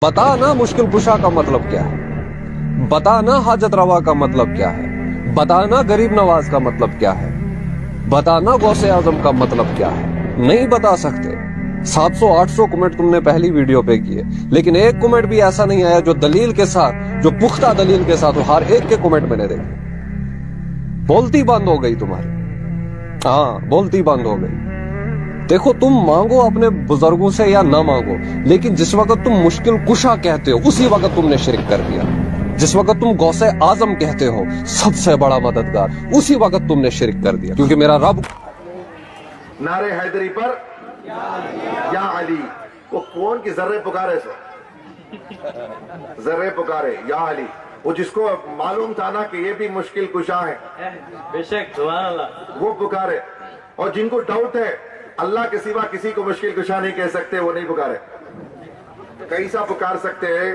बता ना मुश्किल कुशा का मतलब क्या है, बता ना हाजत रवा का मतलब क्या है, बता ना गरीब नवाज का मतलब क्या है, बता ना गौसे आजम का मतलब क्या है। नहीं बता सकते। 700-800 कमेंट तुमने पहली वीडियो पे किए, लेकिन एक कमेंट भी ऐसा नहीं आया जो दलील के साथ, जो पुख्ता दलील के साथ हो। हर एक के कमेंट मैंने देखे। बोलती बंद हो गई तुम्हारी, हाँ बोलती बंद हो गई। देखो, तुम मांगो अपने बुजुर्गों से या ना मांगो, लेकिन जिस वक्त तुम मुश्किल कुशा कहते हो उसी वक्त तुमने शिरक कर दिया। जिस वक्त तुम गौसे आजम कहते हो सबसे बड़ा मददगार, उसी वक्त तुमने शिरक कर दिया। क्योंकि मेरा रब नारे हैदरी पर या अली को कौन की जर्रे पुकारे, सो जर्रे पुकारे या अली, वो जिसको मालूम था ना कि ये भी मुश्किल कुशा है, बेशक सुभान अल्लाह, वो पुकारे। और जिनको डाउट है अल्लाह के सिवा किसी को मुश्किल कुशा नहीं कह सकते, वो नहीं पुकारे। कैसा पुकार सकते हैं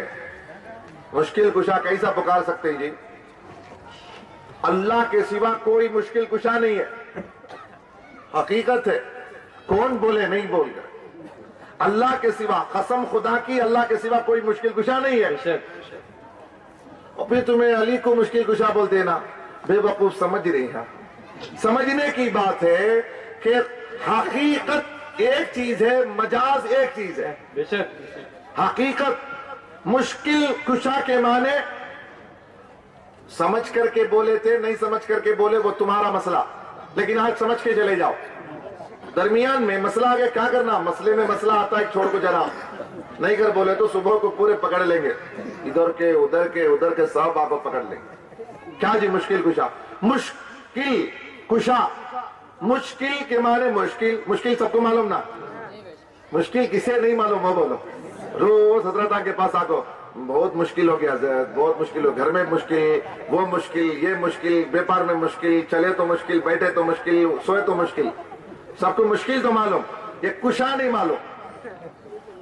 मुश्किल कुशा, कैसा पुकार सकते हैं जी? अल्लाह के सिवा कोई मुश्किल कुशा नहीं है, हकीकत है। कौन बोले नहीं बोल रहे, अल्लाह के सिवा, कसम खुदा की, अल्लाह के सिवा कोई मुश्किल कुशा नहीं है। और फिर तुम्हें अली को मुश्किल कुशा बोलते हैं ना, बेवकूफ समझ रही है। समझने की बात है कि हकीकत एक चीज है, मजाज एक चीज है। बेशक हकीकत मुश्किल कुशा के माने समझ करके बोले थे, नहीं समझ करके बोले वो तुम्हारा मसला, लेकिन आज समझ के चले जाओ। दरमियान में मसला आगे क्या करना, मसले में मसला आता है, छोड़ को जरा नहीं कर बोले तो सुबह को पूरे पकड़ लेंगे, इधर के उधर के उधर के सब आपको पकड़ लेंगे। क्या जी मुश्किल कुशा? मुश्किल कुशा, मुश्किल के माने मुश्किल, मुश्किल सबको मालूम ना, मुश्किल किसे नहीं मालूम वो बोलो। रोज हजरत के पास आको, बहुत मुश्किल हो गया, बहुत मुश्किल हो, घर में मुश्किल, वो मुश्किल, ये मुश्किल, व्यापार में मुश्किल, चले तो मुश्किल, बैठे तो मुश्किल, सोए तो मुश्किल, सबको मुश्किल तो मालूम, ये कुशा नहीं मालूम।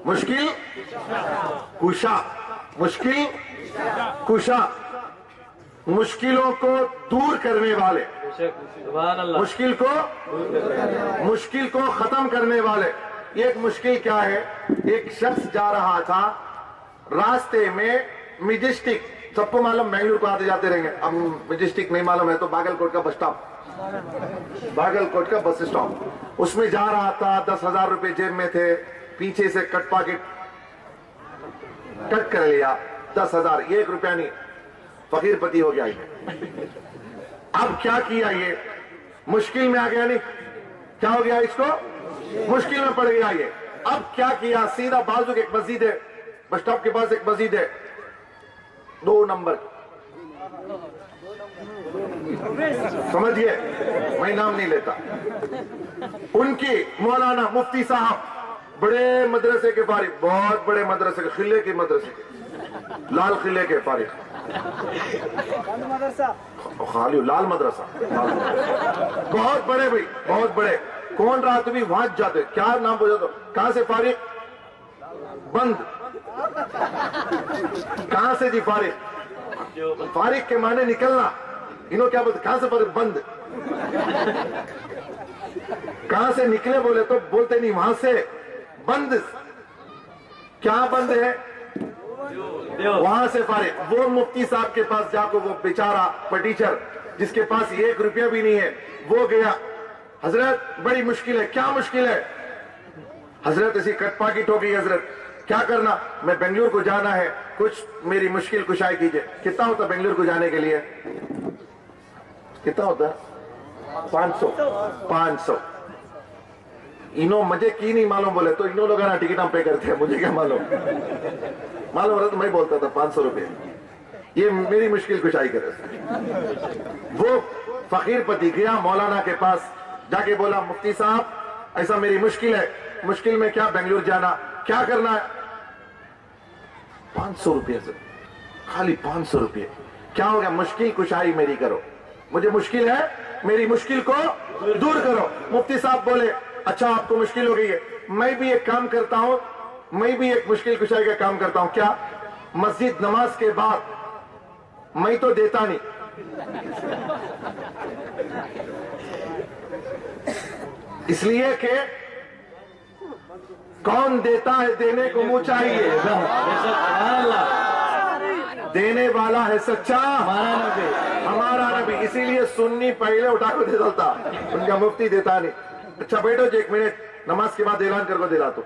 मुश्किल कुशा, मुश्किल कुशा, मुश्किलों को दूर करने वाले, सुभान अल्लाह, मुश्किल को खत्म करने वाले। एक मुश्किल क्या है, एक शख्स जा रहा था रास्ते में, मिजेस्टिक, सबको मालूम बेंगलुरु को आते जाते रहेंगे, अब मिजेस्टिक नहीं मालूम है तो बागलकोट का बस स्टॉप, बागलकोट का बस स्टॉप, उसमें जा रहा था। 10,000 रुपए जेब में थे, पीछे से कट पॉकेट कट कर लिया, 10,000, 1 रुपया नहीं, फकीरपति हो गया ये। अब क्या किया, ये मुश्किल में आ गया, नहीं क्या हो गया, इसको मुश्किल में पड़ गया ये। अब क्या किया, सीधा बाजू की एक मस्जिद है, बस स्टॉप के पास एक मस्जिद है, 2 नंबर, समझिए, मैं नाम नहीं लेता, उनकी मौलाना मुफ्ती साहब, बड़े मदरसे के फारिग, बहुत बड़े मदरसे के, खिले के मदरसे के, लाल किले के फारिग, खाली लाल मदरसा, बहुत बड़े भाई, बहुत बड़े। कौन रात भी वहां जाते, क्या नाम बोल जाते, कहां से फारिग? बंद। कहां से जी फारिग? फारिग के माने निकलना, इन्हों क्या बोलते, कहां से फारिग? बंद। कहां से निकले बोले तो बोलते नहीं, वहां से बंद। क्या बंद है? वहां से फारिग। वो मुफ्ती साहब के पास जाकर, वो बेचारा टीचर जिसके पास 1 रुपया भी नहीं है, वो गया, हजरत बड़ी मुश्किल है। क्या मुश्किल है? हजरत ऐसी कट पॉकेट हो गई, हजरत क्या करना? मैं बेंगलुरु को जाना है, कुछ मेरी मुश्किल कुशाई कीजिए। कितना होता बेंगलुरु को जाने के लिए? कितना होता? 500। इन्हों मजे की नहीं मालूम बोले तो इन्हों लोग ना टिकट हम पे करते हैं, मुझे क्या मालूम, मालूम रहा तो मैं बोलता था 500 रुपए, ये मेरी मुश्किल कुशाई करे। वो फकीरपति गया मौलाना के पास, जाके बोला, मुफ्ती साहब ऐसा मेरी मुश्किल है, मुश्किल में क्या, बेंगलुरु जाना, क्या करना है? 500 रुपये से, खाली 500 रुपये। क्या हो गया? मुश्किल कुशाई मेरी करो, मुझे मुश्किल है, मेरी मुश्किल को दूर करो। मुफ्ती साहब बोले, अच्छा आपको मुश्किल हो गई है, मैं भी एक काम करता हूं, मैं भी एक मुश्किल कुशाई का काम करता हूं। क्या? मस्जिद नमाज के बाद, मैं तो देता नहीं, इसलिए कि कौन देता है, देने को मुंह चाहिए। है सच्चा? हमारा नबी। हमारा नबी। इसीलिए सुन्नी पहले उठा कर दे डालता, उनका मुफ्ती देता नहीं। अच्छा बैठो जी 1 मिनट, नमाज के बाद ऐलान करके दिला। तो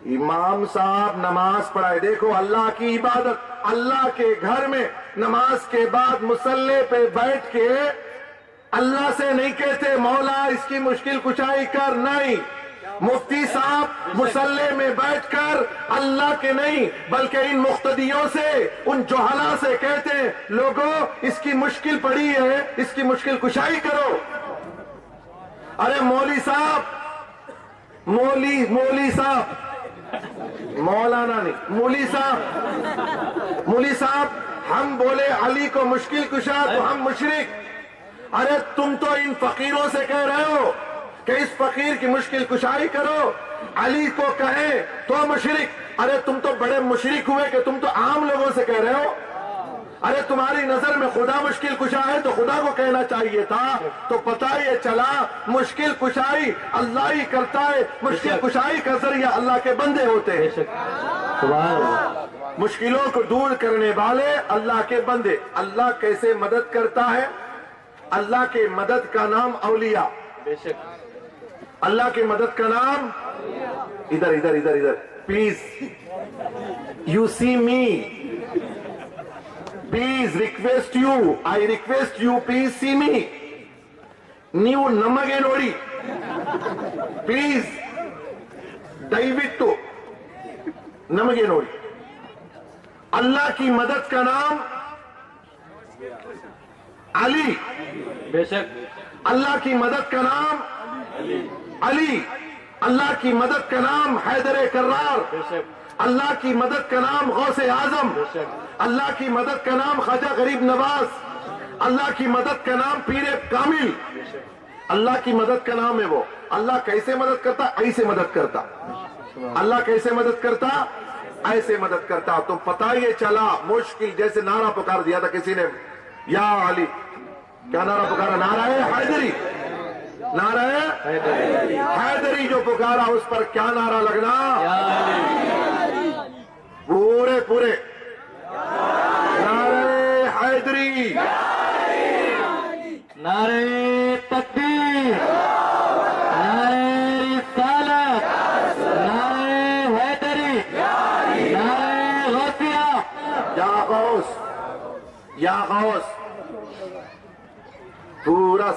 इमाम साहब नमाज पढ़ाए। देखो अल्लाह की इबादत, अल्लाह के घर में नमाज के बाद मुसल्ले पे बैठ के अल्लाह से नहीं कहते मौला इसकी मुश्किल कुशाई कर, नहीं। मुफ्ती साहब मुसल्ले में बैठकर अल्लाह के नहीं बल्कि इन मुख्तदियों से, उन जोहला से कहते हैं लोगों इसकी मुश्किल पड़ी है, इसकी मुश्किल कुशाई करो। अरे मौली साहब, मौली साहब, मौलाना नहीं, मौली साहब हम बोले अली को मुश्किल कुशा तो हम मुशरिक। अरे तुम तो इन फकीरों से कह रहे हो कि इस फकीर की मुश्किल कुशाई करो, अली को कहे तो मुशरिक। अरे तुम तो बड़े मुशरिक हुए कि तुम तो आम लोगों से कह रहे हो। अरे तुम्हारी नजर में खुदा मुश्किल कुशा है तो खुदा को कहना चाहिए था। तो पता ये चला मुश्किल कुशाई अल्लाह ही करता है, मुश्किल कुशाई का जरिया अल्लाह के बंदे होते हैं। सुभान अल्लाह। मुश्किलों को दूर करने वाले अल्लाह के बंदे। अल्लाह कैसे मदद करता है? अल्लाह के मदद का नाम औलिया। बेशक। अल्लाह की मदद का नाम, इधर इधर इधर इधर please, you see me, please request you, I request you, please see me. ನೀವು ನಮಗೆ ನೋಡಿ, ಪ್ಲೀಸ್ ದಯವಿಟ್ಟು ನಮಗೆ ನೋಡಿ। अल्लाह की मदद का नाम अली। बेशक। अल्लाह की मदद का नाम अली। अल्लाह की मदद का नाम हैदर कर्रार। बेशक। अल्लाह की मदद का नाम गौसे आजम। अल्लाह की मदद का नाम ख्वाजा गरीब नवाज। अल्लाह की मदद का नाम पीर कामिल। अल्लाह की मदद का नाम है वो। अल्लाह कैसे मदद करता? ऐसे मदद करता। अल्लाह कैसे मदद करता? ऐसे मदद करता। तो पता ये चला मुश्किल, जैसे नारा पुकार दिया था किसी ने, या अली, क्या नारा पुकारा? नारा है हैदरी। नारा है हैदरी जो पुकारा, उस पर क्या नारा लगना? पूरे पूरे नारे हैदरी, नारे तकबीर, नारे रिसालत, नारे हैदरी, नारे गौसिया। या गौस, पूरा